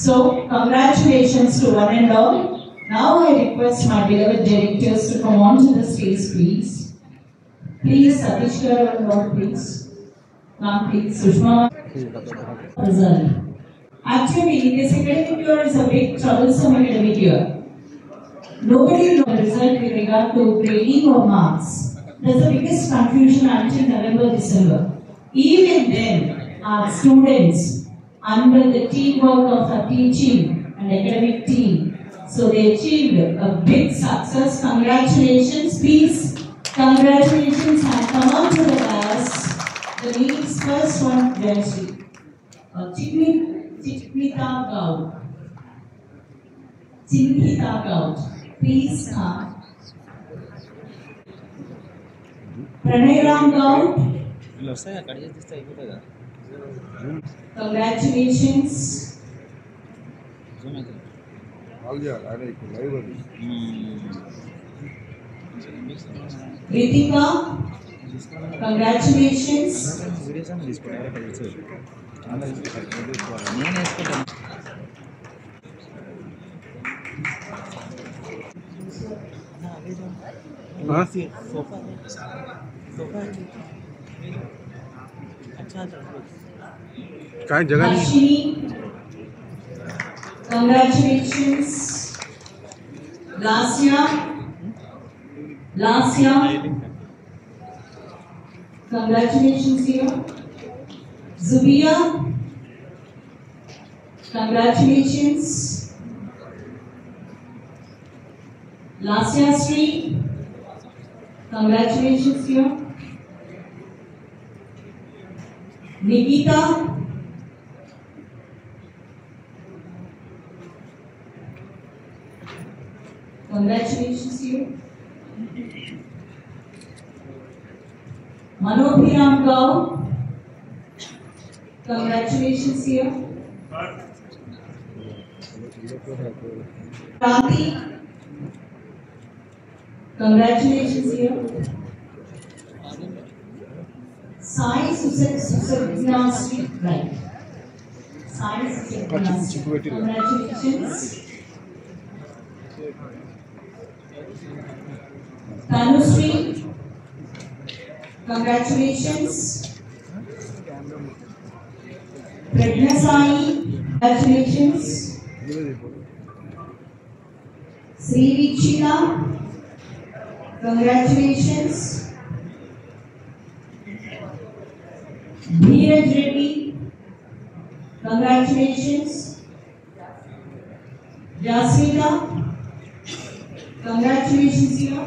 So, congratulations to one and all. Now I request my beloved directors to come on to the stage, please. Please, Satish Garu, please. Ma'am, please. Sushma. Result. Actually, this academic year is a big troublesome academic year. Nobody knows the result with regard to grading or marks. There's the biggest confusion until November, December. Even then, our students, under the teamwork of our teaching and academic team, so they achieved a big success. Congratulations, please. Congratulations and come on to the class. The name's first one, Jayashree. Chinhita Gaud. Chinhita Gaud. Please come. Pranayram Gaud. Congratulations. Ritika. Congratulations. Harshini, congratulations. Lasya, congratulations here. Zubia, congratulations. Lasya Sri, congratulations here. Nikita, congratulations here. Manobhiram Gaur, congratulations here. Kranti, congratulations here. Sai Susagna Street, right. Sai Susagna Street, congratulations. Tanushree, congratulations. Pragna Sai, congratulations. Sri Vichina, congratulations. Dheeraj Reddy, congratulations. Jasmita, congratulations here.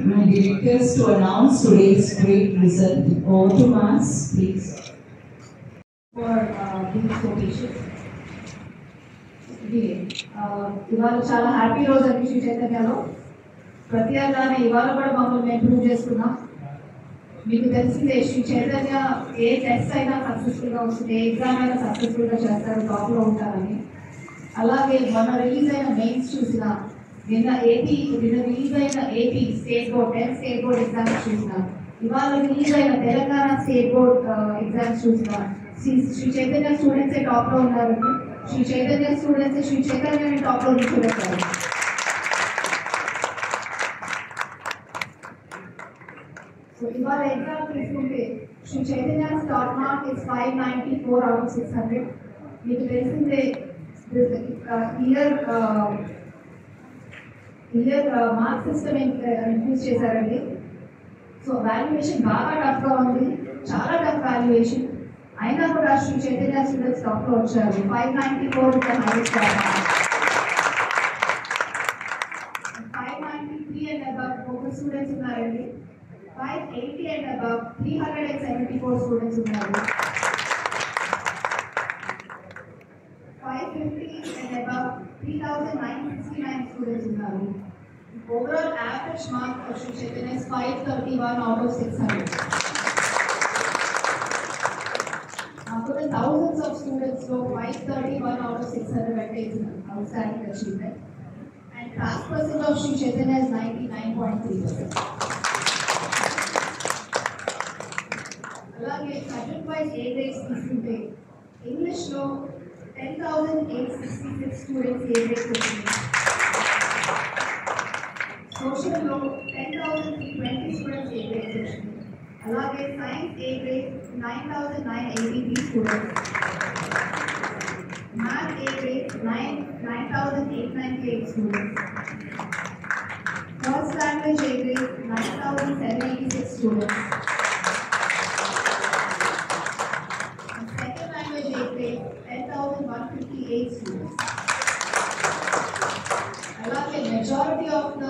My directors to announce today's great result. Over to Mass, please. For being so patient. ఇవాళ చాలా happy రోజు అండి శ్రీ చైతన్యలో. ప్రతి ఏడాది ఇవాళ కూడా మమ్మల్ని మేము ప్రూవ్ చేసుకున్నాం. మీకు తెలిసిందే శ్రీ చైతన్య ఏ టెస్ట్ అయినా సక్సెస్ఫుల్గా వస్తుంది, ఏ ఎగ్జామ్ అయినా సక్సెస్ఫుల్గా చేస్తారు, టాప్లో ఉంటారని. అలాగే మన రిలీజ్ అయిన మెయిన్స్ చూసిన నిన్న రిలీజ్ అయిన AP state board 10th state board exams చూసిన, ఇవాళ రిలీజ్ అయిన తెలంగాణ స్టేట్ బోర్డ్ ఎగ్జామ్స్ చూసిన శ్రీ చైతన్య స్టూడెంట్సే టాప్లో ఉన్నారండి. శ్రీ చైతన్య స్టూడెంట్స్ శ్రీ చైతన్యని టాప్లో నిల్చోబెట్టారు. సో ఇవాళ ఎగ్జామ్ తీసుకుంటే Sri Chaitanya top mark is 594 out of 600. మీకు తెలిసిందే ఇయర్ మార్క్ సిస్టమ్ ఇంట్రడ్యూస్ చేశారండి. సో వాల్యుయేషన్ బాగా టఫ్గా ఉంది, చాలా టఫ్ వాల్యుయేషన్. అయినా కూడా శ్రీ చైతన్య స్టూడెంట్స్ టాప్లో వచ్చారు. 594 is the highest mark. 593 and above focus students ఉన్నారండి. 580 and above 374 students ఉన్నారు. 550 and above 3,969 students ఉన్నారు. Overall average mark for Sri Chaitanya is 531 out of 600. After the thousands of students, so 531 out of 600 is an outstanding achievement. And pass percent of Sri Chaitanya is 99.3%. అలాగే subject wise ఏ grades తీసుకుంటే ఇంగ్లీష్లో 10,866 students ఏ grades వచ్చింది. సోషల్లో 10,320 students ఏ grades వచ్చింది. అలాగే science A grade 9,983 students. Math A grade 9,898 students. First language A grade 9,786 students. Second language A grade 10,158 students. అలాగే majority of the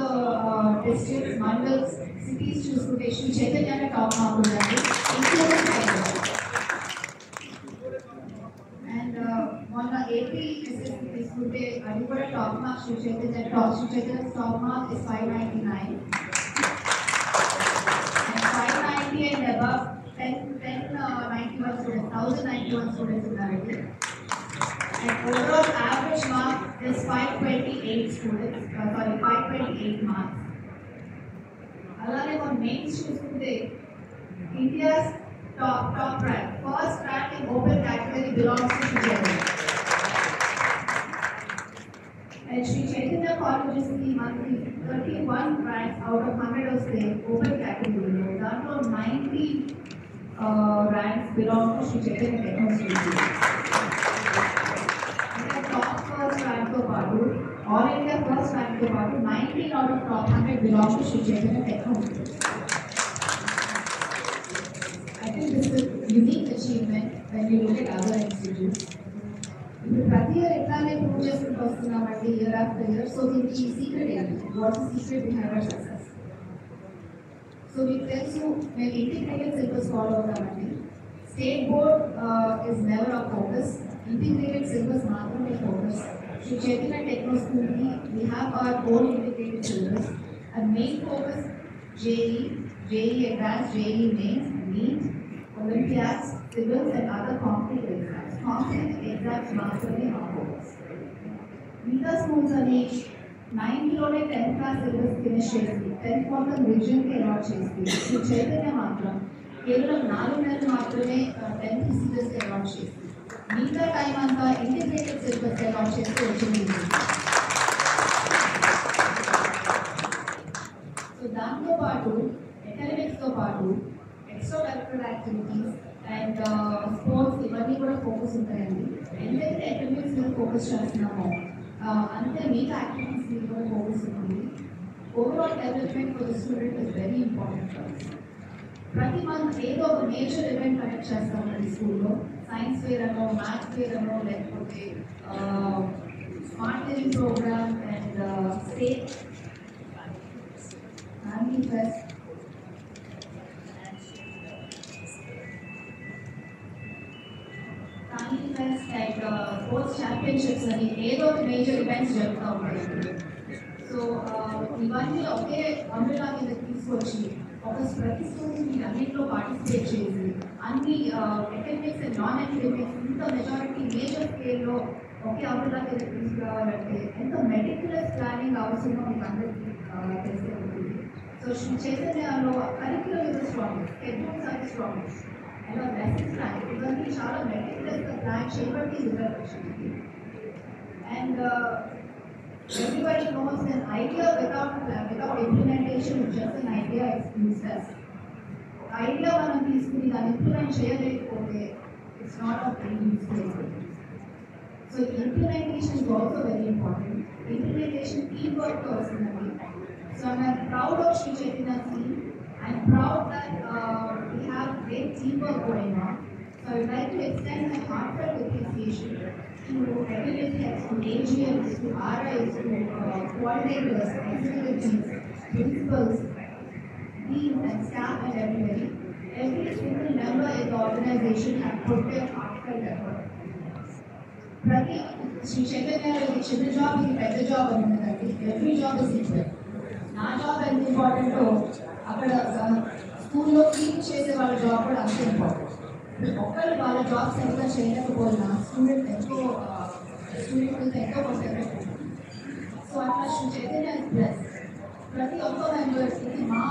districts, mandals, cities చూసుకుంటే Sri Chaitanya top mark ఉందండి. And మొన్న AP SSC తీసుకుంటే అది కూడా top mark Sri Chaitanya top mark is 599 and 590 and above 1091 students, 1,091 students ఉన్నారండి. And overall average mark is 528 students, 528 marks. అలాగే మన మెయిన్స్ చూసుకుంటే India's top rank, first rank in open category belongs to Chaitanya. And Sri Chaitanya colleges కి మనకి 31 ranks out of 100 వస్తే open కేటగిరీలో దాంట్లో 90 ranks belong to Sri Chaitanya Technology. Top first rank to paatu, all India first rank to paatu, 19 out of top 100 belong to Sri Chaitanya Technology. I think this is a unique achievement when you look at other institutes. ఇప్పుడు ప్రతి year ఎట్లానే prove చేసుకుంటూ వస్తున్నామండి year after year. So దీనికి secret ఏంటి? What is secret behind our success? So మీకు తెలుసు మేము ఇంటిగ్రేటెడ్ సిలబస్ ఫాలో అవుతామండి. State board is never of focus, integrated syllabus మాత్రమే ఫోకస్. శ్రీ చైతన్య టెక్నో స్కూల్కి we have our own integrated syllabus. And main focus JEE advance, JEE mains, NEET, Olympiads, civils and other competitive exams. Competitive exams మాత్రమే మా focus. మిగతా schools అని 9th 10th class syllabus finish చేసి 10th మొత్తం రివిజన్కి allot చేసి శ్రీ చైతన్య మాత్రం కేవలం 4 నెలలు మాత్రమే 10th సిలబస్కి అలాట్ చేసి మిగతా టైం అంతా ఇంటిగ్రేటెడ్ సిలబస్ అలాట్ చేసి వచ్చింది. సో దాంతోపాటు అకాడమిక్స్తో పాటు extra curricular activities and sports ఇవన్నీ కూడా ఫోకస్ ఉంటాయండి. ఎంతైతే అకాడమిక్స్ మీద ఫోకస్ చేస్తున్నామో అంతే మిగతా యాక్టివిటీస్ మీద కూడా ఫోకస్ ఉంటుంది. Overall development for the student is very important for us. ప్రతి మంత్ ఏదో ఒక మేజర్ ఈవెంట్ కండక్ట్ చేస్తామండి స్కూల్లో. సైన్స్ ఫేర్ అనో, మ్యాథ్స్ ఫేర్ అనో, లేకపోతే smart living program and state family fest, and sports championships అని ఏదో ఒక మేజర్ ఈవెంట్స్ జరుగుతూ ఉంటాయి. సో ఇవన్నీ ఒకే అంబ్రెలా కింద తీసుకొచ్చి ఒక ప్రతి స్టూడెంట్ మీరు అన్నింటిలో పార్టిసిపేట్ చేసి అన్ని అకాడమిక్స్ అండ్ నాన్ అకాడమిక్స్ ఇంత మెజారిటీ మేజర్ స్కేల్లో ఒకే అంబ్రెలా కింద తీసుకురావాలంటే ఎంత మెటిక్యులస్ ప్లానింగ్ అవసరమో మీకు అందరికీ తెలిసే ఉంటుంది. సో శ్రీ చైతన్యలో curricular is strong, schedules are strong, అలా లెసన్స్ ప్లాన్ ఇవన్నీ చాలా మెటిక్యులస్గా ప్లాన్ చేయబట్టి రిజల్ట్ వచ్చింది. And everybody knows an idea without implementation is just an idea, it's useless. Idea మనం తీసుకుని దాన్ని ఇంప్లిమెంట్ చేయలేకపోతే it's not of any use. So implementation is also very important. Implementation teamwork తో వస్తుందండి. So I'm proud of Sri Chaitanya team. I'm proud that we have great teamwork going on. So I would like to extend my heartfelt appreciation to academic heads, to AGMs, to RIs, to coordinators, executives, principals. team and staff and everybody. Every single member in the organization have put their heartfelt effort. ప్రతి శ్రీ చైతన్య ఇది చిన్న job, ఇది పెద్ద job అని ఉండదండి. Every job is equal. నా job ఎంత ఇంపార్టెంటో అక్కడ స్కూల్లో క్లీన్ చేసే వాళ్ళ జాబ్ కూడా అంతే ఇంపార్టెంట్. ఒక్కరు వాళ్ళ జాబ్ సరిగ్గా చేయలేకపోయినా స్టూడెంట్ ఎంతో కొంత సో అట్లా శ్రీ చైతన్య ప్లస్ ప్రతి ఒక్క మెంబర్స్ ఇది మన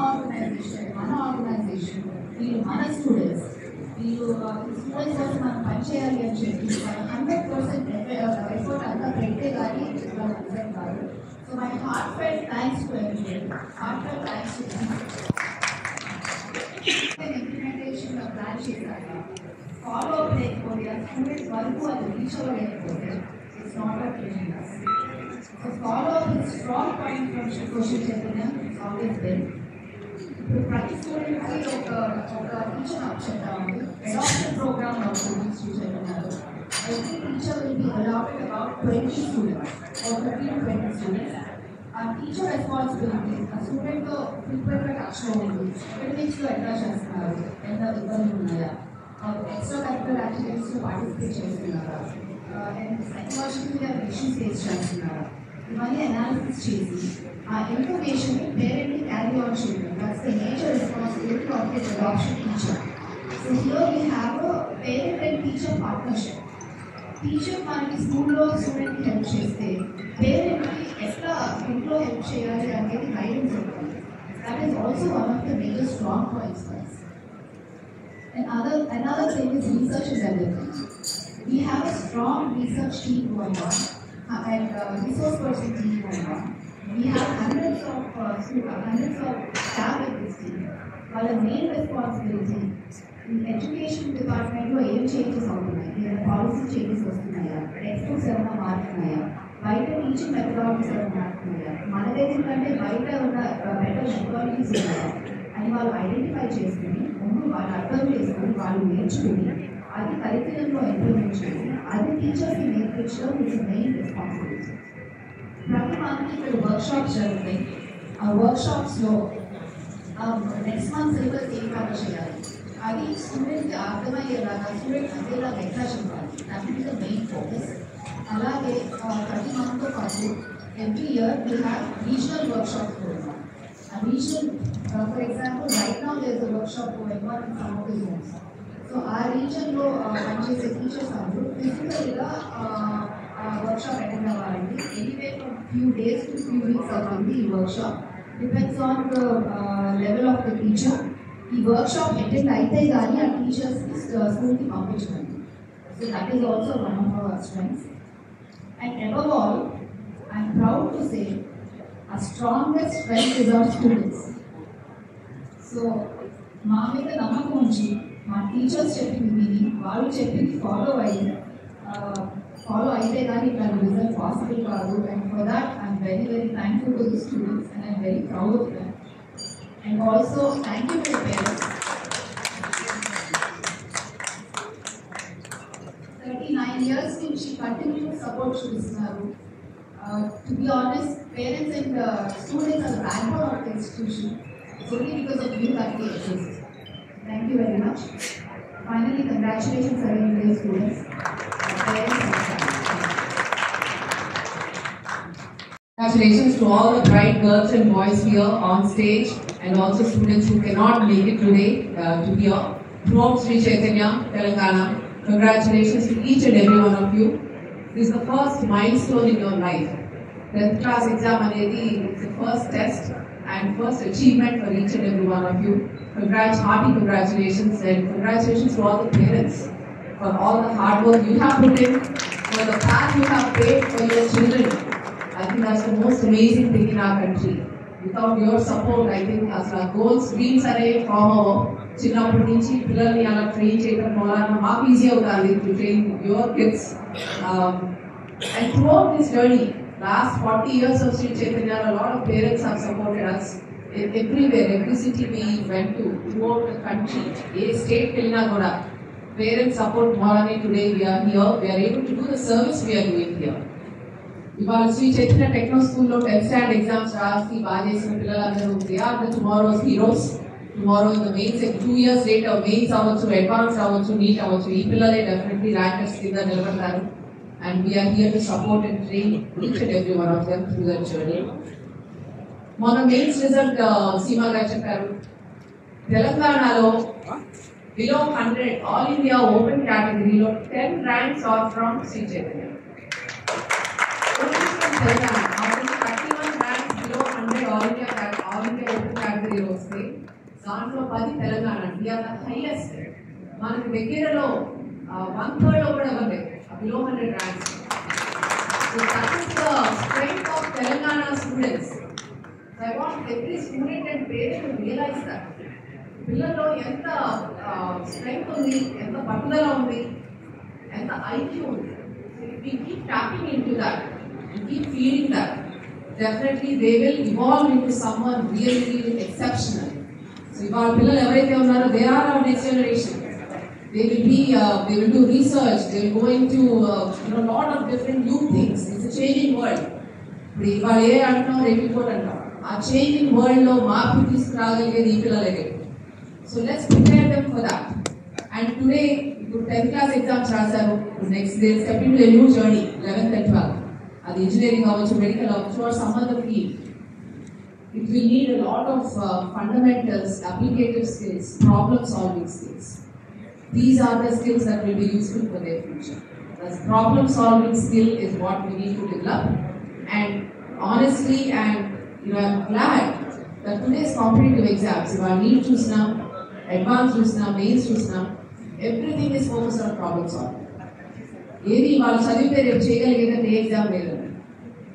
ఆర్గనైజేషన్ వీళ్ళు మన స్టూడెంట్స్, వీళ్ళు స్టూడెంట్స్ కోసం మనం పనిచేయాలి అని చెప్పి 100% ఎఫర్ట్ అంతా పెట్టే కానీ రిజల్ట్ కాదు. So my heartfelt thanks to everybody, heartfelt thanks to ఇంప్లిమెంటేషన్లో ప్లాన్ చేశాక ఫాలో అప్ లేకపోతే ఆ స్టూడెంట్స్ వరకు అది రీచ్ అవ్వలేకపోతే it's not a training. So follow up is strong point from Shri Chaitanya it's always been. ఇప్పుడు ప్రతి స్టూడెంట్కి ఒక టీచర్ ఆప్షన్ ఉంది. అడాప్షన్ ప్రోగ్రామ్ అవుతుంది Shri చైతన్యలో. Every teacher will be allotted about 20 students or 30 to 20 students. Our teacher responsibility, a student to frequent touch only. Academics to address చేస్తున్నారు, ఎంత ఇబ్బందులు ఉన్నాయా, ఎక్స్ట్రా కరిక్యులర్ యాక్టివిటీస్ లో పార్టిసిపేట్ చేస్తున్నారా, అండ్ సైకలాజికల్గా issues face చేస్తున్నారా, ఇవన్నీ అనాలిసిస్ చేసి ఆ ఇన్ఫర్మేషన్ పేరెంట్ని క్యారీ ఆన్ చేయడం. That's the major responsibility of the adoption teacher. So here we have a parent and teacher partnership. Teacher మనకి స్కూల్లో స్టూడెంట్కి హెల్ప్ చేస్తే పేరెంట్కి ఎట్లా ఇంట్లో హెల్ప్ చేయాలి అనేది గైడెన్స్ ఉంటుంది. That is also one of the major strong points for us. And another thing is research and development. We have a strong research team going on and resource person team going on. We have hundreds of staff in this team. Our main responsibility in education department లో ఏం changes అవుతున్నాయి, policy changes వస్తున్నాయా, text books ఏమైనా మారుతున్నాయా, బయట teaching methodologies ఏమైనా మారుతున్నాయా, మన దగ్గర కంటే బయట ఉన్న బెటర్ మెథడాలజీస్ ఉన్నాయా అని వాళ్ళు ఐడెంటిఫై చేసుకుని ముందు వాళ్ళు అర్థం చేసుకుని వాళ్ళు నేర్చుకుని అది కరిక్యులంలో ఇంప్లిమెంట్ చేసి అది టీచర్స్కి నేర్పించడం ఇట్స్ మెయిన్ రెస్పాన్సిబిలిటీ. ప్రతి మంత్ ఇక్కడ వర్క్షాప్స్ జరుగుతాయి. ఆ వర్క్షాప్స్లో నెక్స్ట్ మంత్ సిలబస్ ఏం కవర్ చేయాలి అది స్టూడెంట్కి అర్థమయ్యేలాగా స్టూడెంట్ అందేలాగా ఎట్లా చెప్పాలి, that is the main focus. అలాగే ప్రతి మంత్తో పాటు every year we have regional workshops కూడా. ఆ regional for example right now there is a workshop going on in some of the zones. So ఆ రీజన్లో పనిచేసే టీచర్స్ అందరూ ఫిజికల్గా వర్క్షాప్ అటెండ్ అవ్వాలండి. Anyway from few days to few weeks అవుతుంది ఈ workshop. Depends on the level of the teacher. ఈ workshop attend అయితే కానీ ఆ టీచర్స్కి స్కూల్కి పంపించండి. So that is also one of our strengths. And above all I'm proud to say ఆ strongest strength is our students. So మా మీద నమ్మకం ఉంచి మా టీచర్స్ చెప్పింది విని వాళ్ళు చెప్పింది ఫాలో అయితే కానీ ఇట్లా రిజల్ట్ పాసిబుల్ కాదు. And for that I'm very very thankful to the students and I'm very proud of them. And also, thank you to the parents. 39 years she continues support చూపిస్తున్నారు. To be honest, parents and students are the backbone of the institution. It's only because of you that we exist. Thank you very much. Finally, congratulations again to the students, parents and staff. Congratulations to all the bright girls and boys here on stage and also students who cannot make it today to hear throughout Sri Chaitanya, Telangana. Congratulations to each and every one of you. This is the first milestone in your life. 10th class exam anedi is the first test and first achievement for each and every one of you. Hearty congratulations and congratulations to all the parents for all the hard work you have put in, for the path you have paved for your children. I think that's the most amazing thing in our country. Without your support, I think as our goals, dreams are form our చిన్నప్పటి నుంచి పిల్లల్ని అలా train చేయడం వలన మాకు easy అవుతుంది to train your kids. And throughout this journey, last 40 years of Sri Chaitanya, a lot of parents have supported us everywhere, every city we went to, throughout the country, a state kelina kuda parents support morani. Today we are here, we are able to do the service we are doing here. ఇవాళ Shri Chaitanya techno స్కూల్లో 10th standard exams రాసి బాగా చేసిన పిల్లలందరూ they are the tomorrow's heroes. tomorrow in the mains, 2 years later, mains అవ్వచ్చు, advanced అవ్వచ్చు, NEET అవ్వచ్చు, ఈ పిల్లలే definitely rankers కింద నిలబడతారు. And we are here to support and train each and every one of them through their journey. మొన్న mains result Seema గారు చెప్పారు, తెలంగాణలో బిలో 100 ఆల్ ఇండియా ఓపెన్ కేటగిరీలో 10 ranks are from Shri Chaitanya. Telangana 31 ranks below 100 all India open కేటగిరీలో వస్తే దాంట్లో 10 Telangana. We are the highest. మనకి దగ్గరలో 1/3 కూడా ఇవ్వలేదు below 100 ranks. So that is the strength of Telangana students. So I want every student and parent to realize that. పిల్లల్లో ఎంత strength ఉంది, ఎంత పట్టుదల ఉంది, ఎంత ఐక్యూ ఉంది. We keep tapping into that, we keep feeding that. Definitely they will evolve into someone really, really exceptional. So ఇవాళ పిల్లలు ఎవరైతే ఉన్నారో they are our next generation. They will do research, they will go into lot of different new things. It's a changing world. ఇప్పుడు ఇవాళ ఏ అంటున్నాం, రేపు ఇంకోటి అంటాం. ఆ చేంజింగ్ వరల్డ్ లో మార్పు తీసుకురాగలిగేది ఈ పిల్లలే. So let's prepare them for that. And today, you 10th class exams rasaru. Next they step into a new journey, 11th and 12th. Adi engineering avachchu, medical avachchu, or some other field. It will need a lot of fundamentals, applicative skills, problem solving skills. These are the skills that will be useful for their future. The problem solving skill is what we need to develop. And honestly, and I'm glad that today's competitive exams, if I need to now, advanced చూసినా, mains చూసినా, everything is focused on problem solving. ఏది వాళ్ళు చదివితే రేపు చేయగలిగేదంటే ఏ exam లేదు.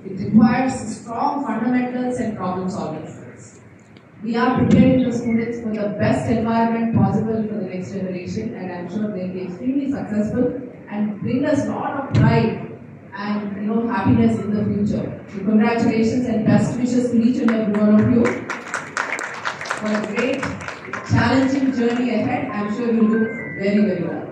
It requires strong fundamentals and problem solving skills. We are preparing the students for the best environment possible for the next generation, and I'm sure they'll be extremely successful and bring us a lot of pride and happiness in the future. So congratulations and best wishes to each and every one of you for a great challenging journey ahead. I'm sure you'll do very, very well.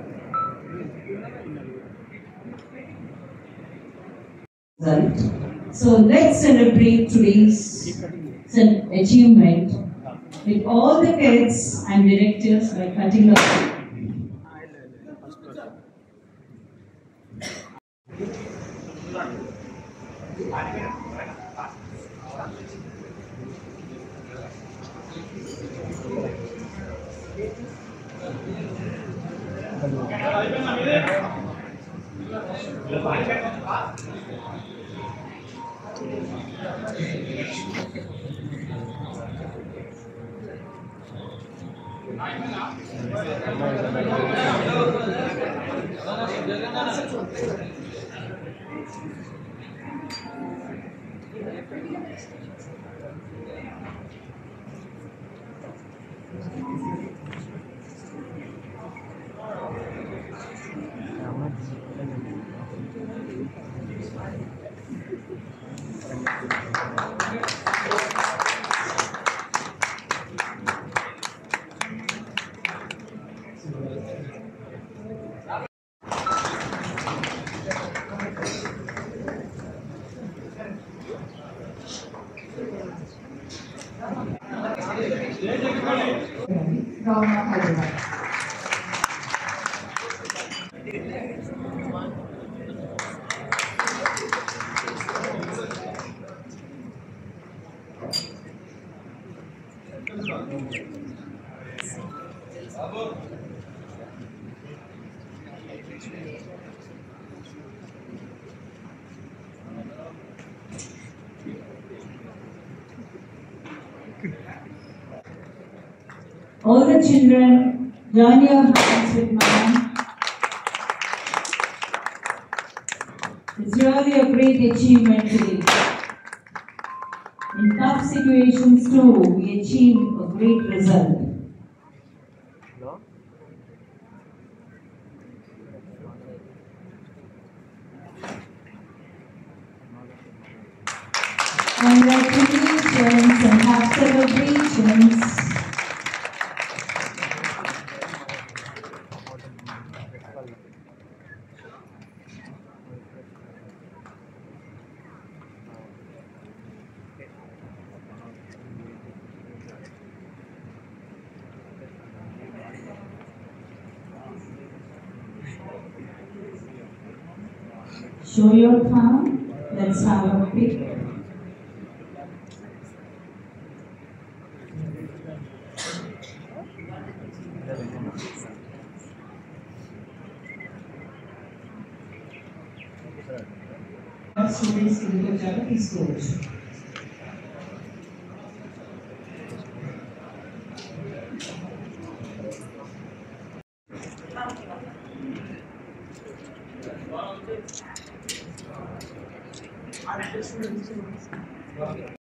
So let's celebrate today's achievement with all the cadets and directors by cutting the cake. All the children, join your hands with mine. It's really a great achievement today. In tough situations too, we achieve a great result. Congratulations and have celebrations. Show your thumb. Let's have a pic. Students కిందకి వచ్చాక తీసుకోవచ్చు.